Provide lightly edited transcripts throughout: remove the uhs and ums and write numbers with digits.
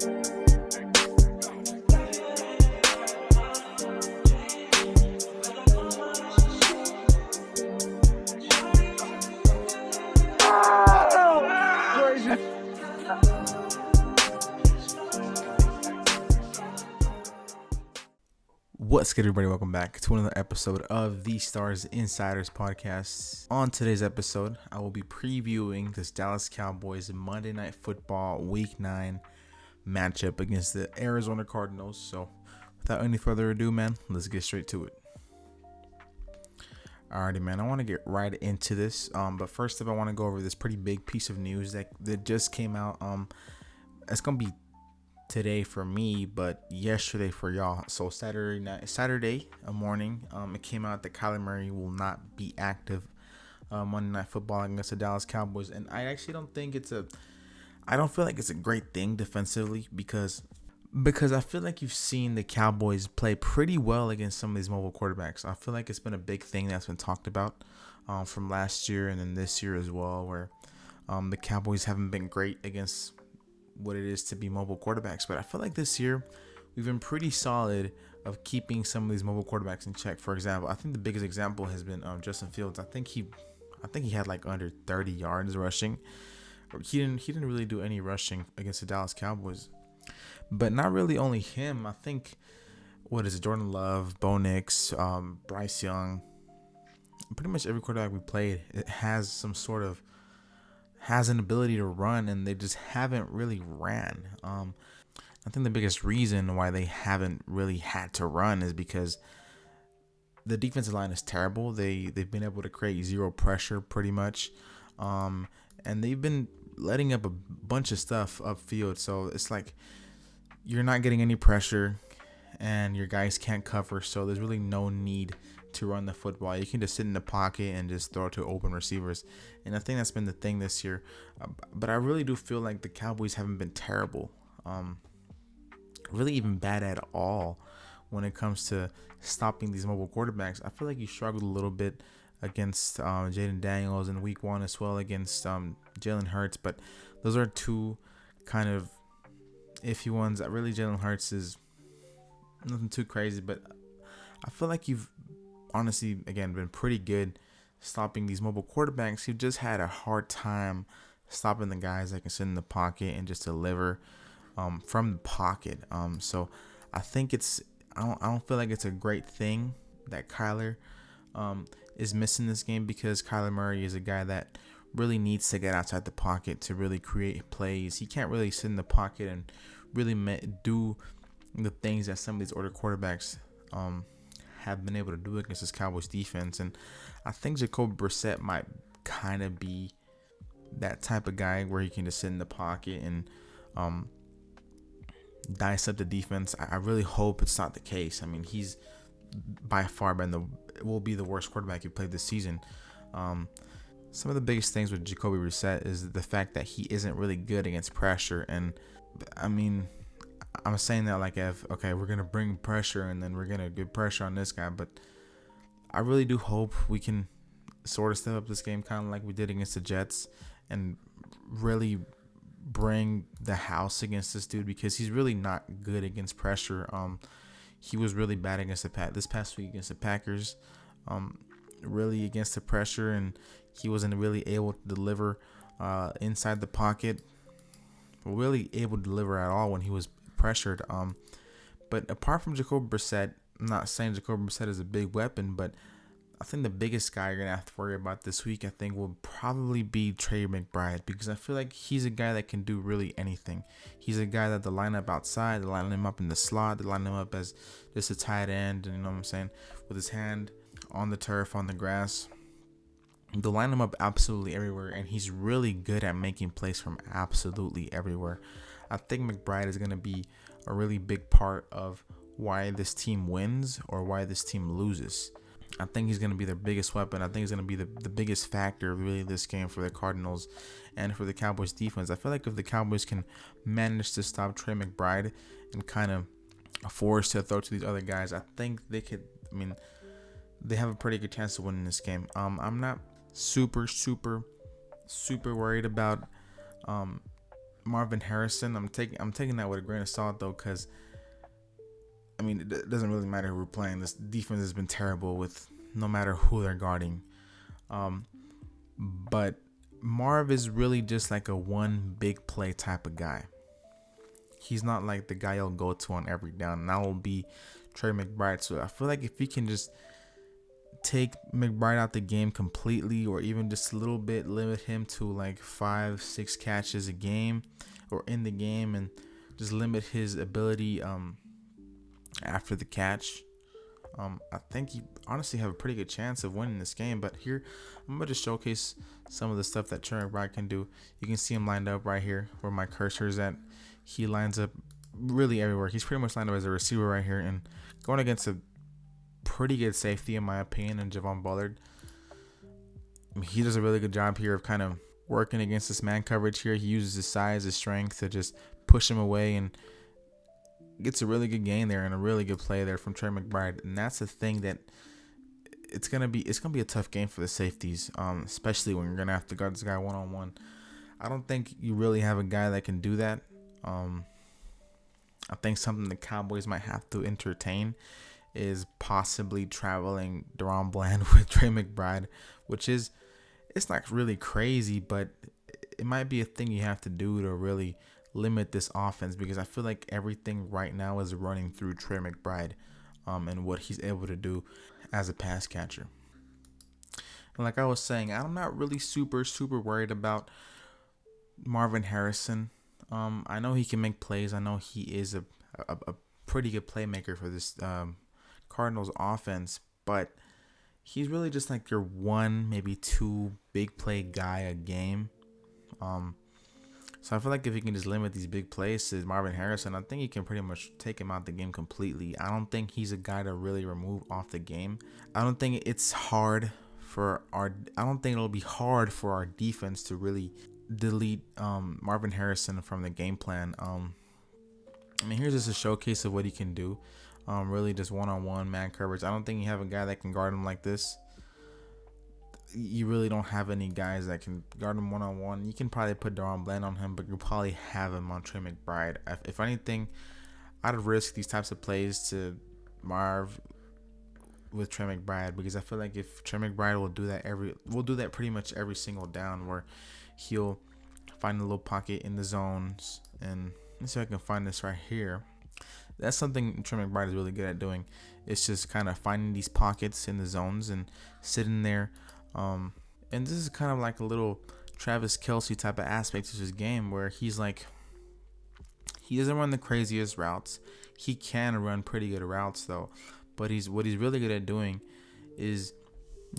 What's good, everybody? Welcome back to another episode of the Stars Insiders podcast. On today's episode, I will be previewing this Dallas Cowboys Monday Night Football Week 9 matchup against the Arizona Cardinals. So, without any further ado, man, let's get straight to it. Alrighty, man, I want to get right into this. But first up, I want to go over this pretty big piece of news that just came out. It's gonna be today for me, but yesterday for y'all. So Saturday morning, it came out that Kyler Murray will not be active Monday Night Football against the Dallas Cowboys, and I actually don't think I don't feel like it's a great thing defensively because I feel like you've seen the Cowboys play pretty well against some of these mobile quarterbacks. I feel like it's been a big thing that's been talked about from last year and then this year as well, where the Cowboys haven't been great against what it is to be mobile quarterbacks. But I feel like this year we've been pretty solid of keeping some of these mobile quarterbacks in check. For example, I think the biggest example has been Justin Fields. I think he had like under 30 yards rushing. He didn't really do any rushing against the Dallas Cowboys. But not really only him. I think Jordan Love, Bo Nix, Bryce Young, pretty much every quarterback we played, it has an ability to run, and they just haven't really ran. I think the biggest reason why they haven't really had to run is because the defensive line is terrible. They've been able to create zero pressure pretty much, and they've been letting up a bunch of stuff upfield. So it's like you're not getting any pressure, and your guys can't cover. So there's really no need to run the football. You can just sit in the pocket and just throw to open receivers, and I think that's been the thing this year. But I really do feel like the Cowboys haven't been terrible, really even bad at all when it comes to stopping these mobile quarterbacks. I feel like you struggled a little bit against Jaden Daniels in week 1 as well against Jalen Hurts, but those are two kind of iffy ones. Really, Jalen Hurts is nothing too crazy, but I feel like you've honestly, again, been pretty good stopping these mobile quarterbacks. You've just had a hard time stopping the guys that can sit in the pocket and just deliver from the pocket. So I think I don't feel like it's a great thing that Kyler is missing this game, because Kyler Murray is a guy that really needs to get outside the pocket to really create plays. He can't really sit in the pocket and really do the things that some of these older quarterbacks have been able to do against this Cowboys defense. And I think Jacoby Brissett might kind of be that type of guy where he can just sit in the pocket and dice up the defense. I really hope it's not the case. I mean, he's by far will be the worst quarterback you played this season. Some of the biggest things with Jacoby Brissett is the fact that he isn't really good against pressure. And I mean, I'm saying that like, we're going to bring pressure and then we're going to get pressure on this guy. But I really do hope we can sort of step up this game kind of like we did against the Jets and really bring the house against this dude, because he's really not good against pressure. He was really bad against this past week against the Packers, really against the pressure, and he wasn't really able to deliver inside the pocket, really able to deliver at all when he was pressured. But apart from Jacoby Brissett, I'm not saying Jacoby Brissett is a big weapon, but I think the biggest guy you're going to have to worry about this week, I think, will probably be Trey McBride, because I feel like he's a guy that can do really anything. He's a guy that they line up outside, they line him up in the slot, they line him up as just a tight end, and you know what I'm saying, with his hand on the turf, on the grass. They line him up absolutely everywhere, and he's really good at making plays from absolutely everywhere. I think McBride is going to be a really big part of why this team wins or why this team loses. I think he's going to be their biggest weapon. I think he's going to be the biggest factor really this game for the Cardinals and for the Cowboys defense. I feel like if the Cowboys can manage to stop Trey McBride and kind of force to throw to these other guys, I think they could. I mean, they have a pretty good chance of winning this game. I'm not super worried about Marvin Harrison, I'm taking that with a grain of salt though, because I mean it doesn't really matter who we're playing. This defense has been terrible with no matter who they're guarding. Um, but Marv is really just like a one big play type of guy. He's not like the guy you'll go to on every down, and that will be Trey McBride. So I feel like if he can just take McBride out the game completely, or even just a little bit, limit him to like 5-6 catches a game or in the game, and just limit his ability after the catch, I think you honestly have a pretty good chance of winning this game. But here, I'm going to just showcase some of the stuff that Trey McBride can do. You can see him lined up right here where my cursor is at. He lines up really everywhere. He's pretty much lined up as a receiver right here, and going against a pretty good safety in my opinion, and Javon Bullard. I mean, he does a really good job here of kind of working against this man coverage here. He uses his size, his strength to just push him away, and gets a really good gain there and a really good play there from Trey McBride. And that's the thing that it's gonna be a tough game for the safeties, especially when you're gonna have to guard this guy one-on-one. I don't think you really have a guy that can do that. I think something the Cowboys might have to entertain is possibly traveling Deron Bland with Trey McBride, which is, it's not really crazy, but it might be a thing you have to do to really limit this offense, because I feel like everything right now is running through Trey McBride and what he's able to do as a pass catcher. And like I was saying, I'm not really super worried about Marvin Harrison. I know he can make plays. I know he is a pretty good playmaker for this Cardinals offense, but he's really just like your one, maybe two big play guy a game. So I feel like if you can just limit these big plays to Marvin Harrison, I think you can pretty much take him out the game completely. I don't think he's a guy to really remove off the game. I don't think it'll be hard for our defense to really delete Marvin Harrison from the game plan. I mean, here's just a showcase of what he can do. Really just one-on-one man coverage. I don't think you have a guy that can guard him like this. You really don't have any guys that can guard him one-on-one. You can probably put Deron Bland on him, but you'll probably have him on Trey McBride. If anything, I'd risk these types of plays to Marv with Trey McBride, because I feel like if Trey McBride will do that pretty much every single down, where he'll find a little pocket in the zones. And let's see if I can find this right here. That's something Trey McBride is really good at doing. It's just kind of finding these pockets in the zones and sitting there. And this is kind of like a little Travis Kelce type of aspect to his game, where he's like, he doesn't run the craziest routes. He can run pretty good routes though, but what he's really good at doing is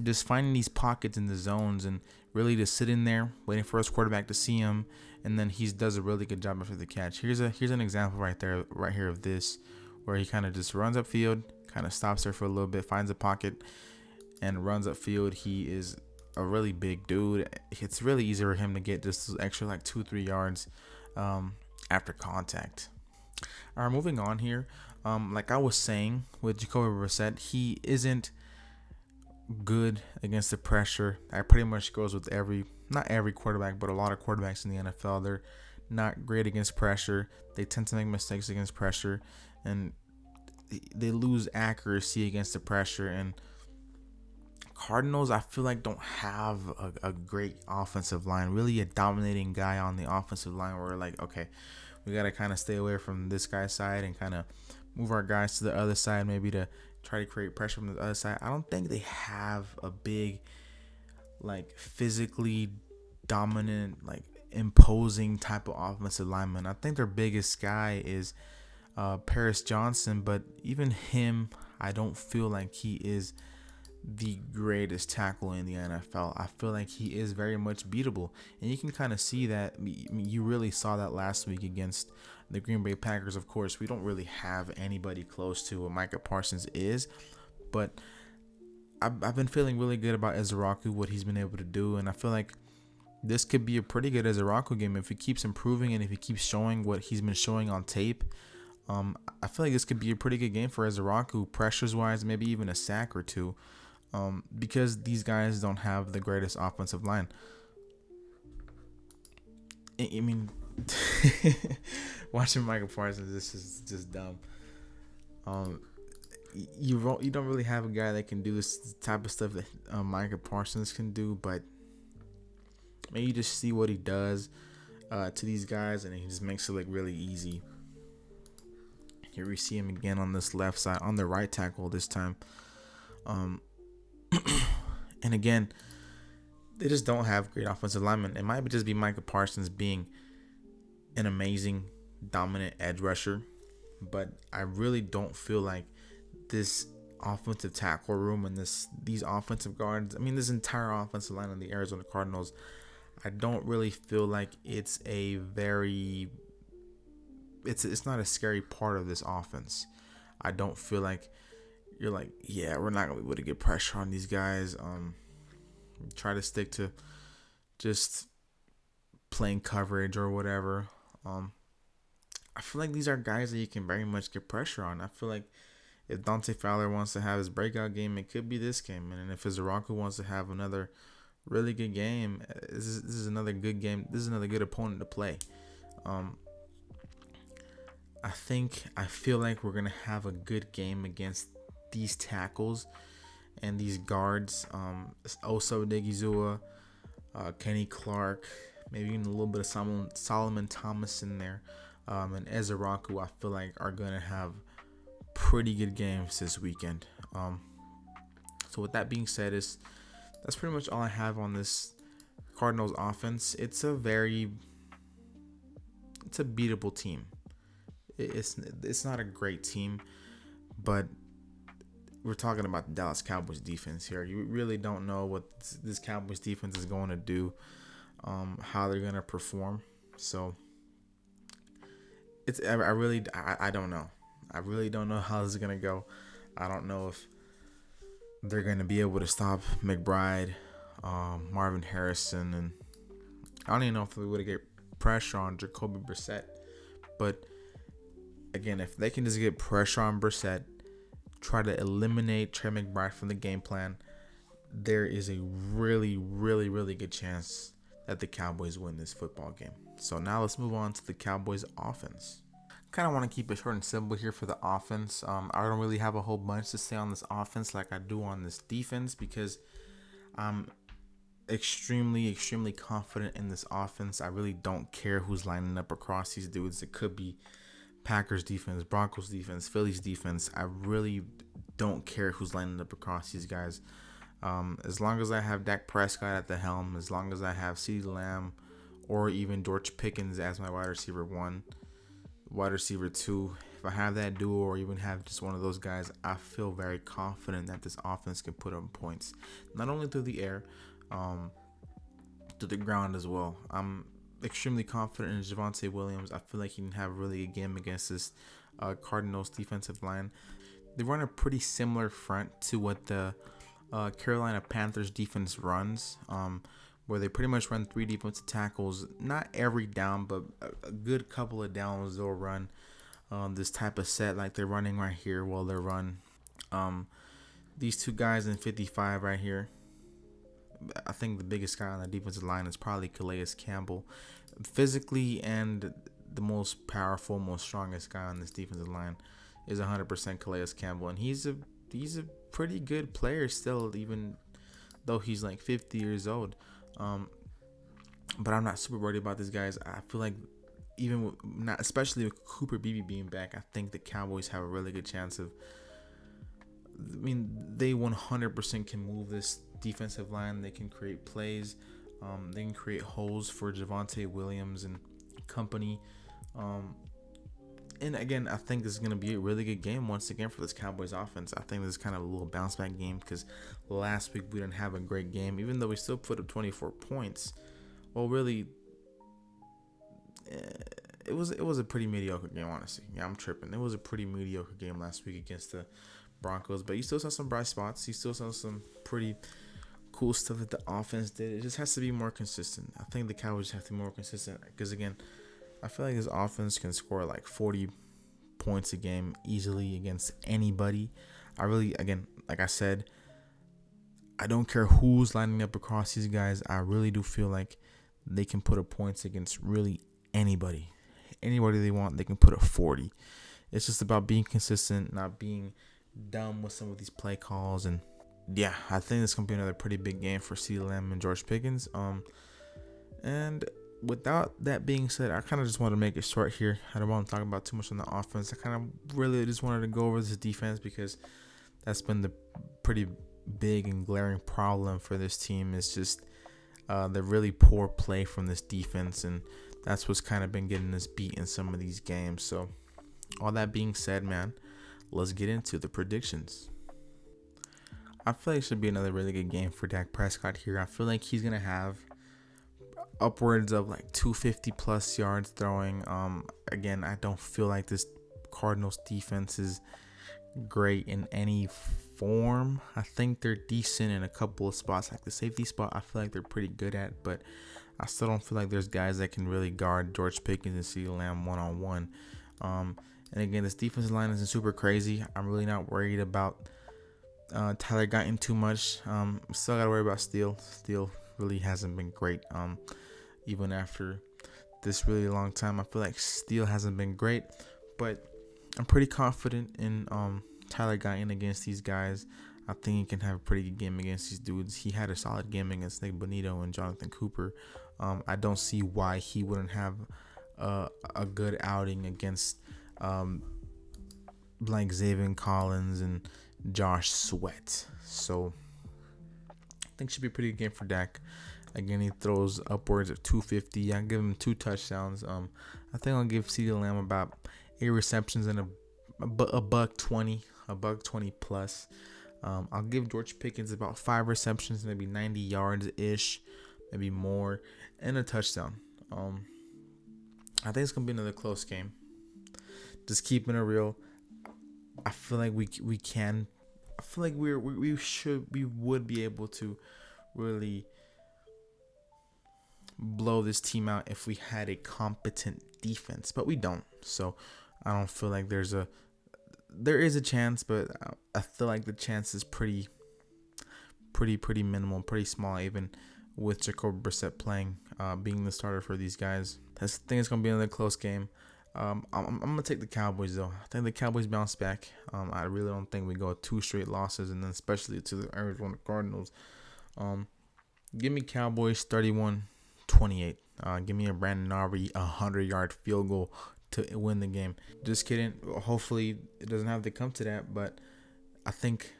just finding these pockets in the zones and really just sitting there waiting for his quarterback to see him, and then he does a really good job after the catch. Here's an example right here of this, where he kind of just runs upfield, kind of stops there for a little bit, finds a pocket, and runs upfield. He is a really big dude. It's really easy for him to get just extra like 2-3 yards after contact. All right, moving on here. Like I was saying with Jacoby Brissett, he isn't good against the pressure. That pretty much goes with not every quarterback, but a lot of quarterbacks in the NFL. They're not great against pressure. They tend to make mistakes against pressure, and they lose accuracy against the pressure. And Cardinals, I feel like, don't have a great offensive line, really a dominating guy on the offensive line, where we're like, okay, we got to kind of stay away from this guy's side and kind of move our guys to the other side, maybe to try to create pressure from the other side. I don't think they have a big, like, physically dominant, like, imposing type of offensive lineman. I think their biggest guy is Paris Johnson, but even him, I don't feel like he is the greatest tackle in the NFL. I feel like he is very much beatable, and you can kind of see that. You really saw that last week against the Green Bay Packers. Of course, we don't really have anybody close to what Micah Parsons is, but I've been feeling really good about Ezraku, what he's been able to do, and I feel like this could be a pretty good Ezraku game if he keeps improving and if he keeps showing what he's been showing on tape. I feel like this could be a pretty good game for Ezraku, pressures wise, maybe even a sack or two. Because these guys don't have the greatest offensive line. I mean, Watching Michael Parsons, this is just dumb. Um, you don't really have a guy that can do this type of stuff that Michael Parsons can do, but maybe you just see what he does to these guys, and he just makes it look really easy. Here we see him again on this left side, on the right tackle this time. Um, and again, they just don't have great offensive linemen. It might just be Michael Parsons being an amazing, dominant edge rusher, but I really don't feel like this offensive tackle room and these offensive guards. I mean, this entire offensive line of the Arizona Cardinals. I don't really feel like it's a very. It's not a scary part of this offense. I don't feel like you're like, yeah, we're not gonna be able to get pressure on these guys. Try to stick to just playing coverage or whatever. I feel like these are guys that you can very much get pressure on. I feel like if Dante Fowler wants to have his breakout game, it could be this game. And if Izaraku wants to have another really good game, this is another good game. This is another good opponent to play. I feel like we're going to have a good game against these tackles and these guards. Osa Odigizua, Kenny Clark, maybe even a little bit of Solomon Thomas in there. And Izaraku, I feel like are going to have pretty good games this weekend. So with that being said, that's pretty much all I have on this Cardinals offense. It's a beatable team. It's not a great team, but we're talking about the Dallas Cowboys defense here. You really don't know what this Cowboys defense is going to do, how they're going to perform. So I don't know. I really don't know how this is going to go. I don't know if they're going to be able to stop McBride, Marvin Harrison, and I don't even know if they're able to get pressure on Jacoby Brissett. But again, if they can just get pressure on Brissett, try to eliminate Trey McBride from the game plan, there is a really, really, really good chance that the Cowboys win this football game. So now let's move on to the Cowboys offense. Kind of want to keep it short and simple here for the offense. I don't really have a whole bunch to say on this offense like I do on this defense because I'm extremely, extremely confident in this offense. I really don't care who's lining up across these dudes. It could be Packers defense, Broncos defense, Phillies defense. I really don't care who's lining up across these guys. As long as I have Dak Prescott at the helm, as long as I have CeeDee Lamb or even George Pickens as my wide receiver 1, wide receiver 2, if I have that duo or even have just one of those guys, I feel very confident that this offense can put up points, not only through the air, to the ground as well. I'm extremely confident in Javonte Williams. I feel like he can have a really good game against this Cardinals defensive line. They run a pretty similar front to what the Carolina Panthers defense runs, where they pretty much run 3 defensive tackles. Not every down, but a good couple of downs they'll run this type of set like they're running right here. Well, they run these 2 guys in 55 right here. I think the biggest guy on the defensive line is probably Calais Campbell. Physically and the most powerful, most strongest guy on this defensive line is 100% Calais Campbell. And he's a pretty good player still, even though he's like 50 years old. But I'm not super worried about these guys. I feel like especially with Cooper Beebe being back, I think the Cowboys have a really good chance of. I mean, they 100% can move this defensive line. They can create plays. They can create holes for Javonte Williams and company. And again, I think this is going to be a really good game once again for this Cowboys offense. I think this is kind of a little bounce back game because last week we didn't have a great game, even though we still put up 24 points. Well, really, it was a pretty mediocre game, honestly. Yeah, I'm tripping. It was a pretty mediocre game last week against the Broncos, but you still saw some bright spots. You still saw some pretty cool stuff that the offense did. It just has to be more consistent. I think the Cowboys have to be more consistent because, again, I feel like this offense can score like 40 points a game easily against anybody. I really, again, like I said, I don't care who's lining up across these guys. I really do feel like they can put up points against really anybody they want. They can put a 40. It's just about being consistent, not being dumb with some of these play calls. And yeah, I think it's gonna be another pretty big game for CeeDee Lamb and George Pickens. And without that being said, I kind of just want to make it short here. I don't want to talk about too much on the offense. I kind of really just wanted to go over this defense because that's been the pretty big and glaring problem for this team. Is just the really poor play from this defense, and that's what's kind of been getting us beat in some of these games. So all that being said, man, let's get into the predictions. I feel like it should be another really good game for Dak Prescott here. I feel like he's going to have upwards of like 250 plus yards throwing. Again, I don't feel like this Cardinals defense is great in any form. I think they're decent in a couple of spots, like the safety spot I feel like they're pretty good at, but I still don't feel like there's guys that can really guard George Pickens and CeeDee Lamb one-on-one. And again, this defensive line isn't super crazy. I'm really not worried about Tyler Guyton too much. Still got to worry about Steele. Steele really hasn't been great. Even after this really long time, I feel like Steele hasn't been great, but I'm pretty confident in Tyler Guyton against these guys. I think he can have a pretty good game against these dudes. He had a solid game against Nick Bonito and Jonathan Cooper. I don't see why he wouldn't have a good outing against like Zaven Collins and Josh Sweat. So I think it should be a pretty good game for Dak. Again, he throws upwards of 250. I give him 2 touchdowns. I think I'll give CeeDee Lamb about 8 receptions and a buck 20 plus. I'll give George Pickens about 5 receptions, maybe 90 yards ish, maybe more, and a touchdown. I think it's gonna be another close game. Just keeping it real. I feel like we can. I feel like we would be able to really blow this team out if we had a competent defense, but we don't. So I don't feel like there is a chance, but I feel like the chance is pretty minimal, pretty small, even with Jacoby Brissett playing, being the starter for these guys. I think it's gonna be another close game. I'm gonna take the Cowboys though. I think the Cowboys bounce back. I really don't think we go 2 straight losses, and then especially to the Arizona Cardinals. Give me Cowboys 31-28. Give me a Brandon Aubrey 100-yard field goal to win the game. Just kidding. Hopefully it doesn't have to come to that, but I think,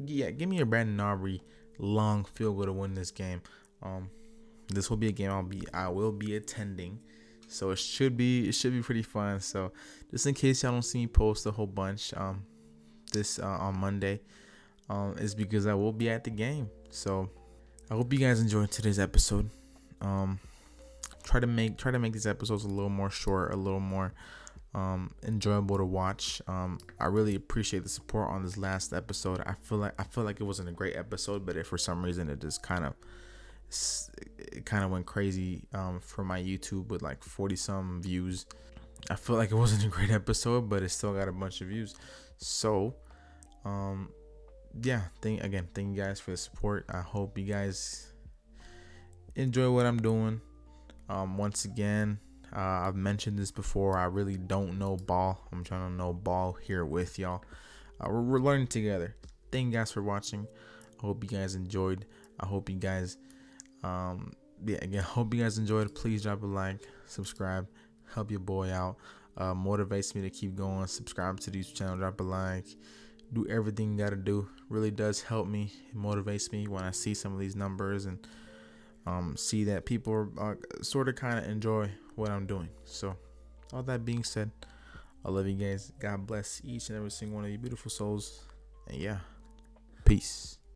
yeah, give me a Brandon Aubrey long field goal to win this game. This will be a game I will be attending, so it should be pretty fun. So just in case y'all don't see me post a whole bunch this on Monday, is because I will be at the game. So I hope you guys enjoyed today's episode. Try to make these episodes a little more short, a little more enjoyable to watch. I really appreciate the support on this last episode. I feel like it wasn't a great episode, but if for some reason it just kind of went crazy for my YouTube with like 40 some views. I feel like it wasn't a great episode, but it still got a bunch of views. So yeah, thank you guys for the support. I hope you guys enjoy what I'm doing. Once again, I've mentioned this before. I really don't know ball. I'm trying to know ball here with y'all. We're learning together. Thank you guys for watching. I hope you guys enjoyed. I hope you guys hope you guys enjoyed. Please drop a like, subscribe, help your boy out. Motivates me to keep going. Subscribe to the YouTube channel, drop a like, do everything you gotta do. Really does help me. It motivates me when I see some of these numbers and see that people sort of kind of enjoy what I'm doing. So all that being said, I love you guys. God bless each and every single one of you beautiful souls. And yeah, peace.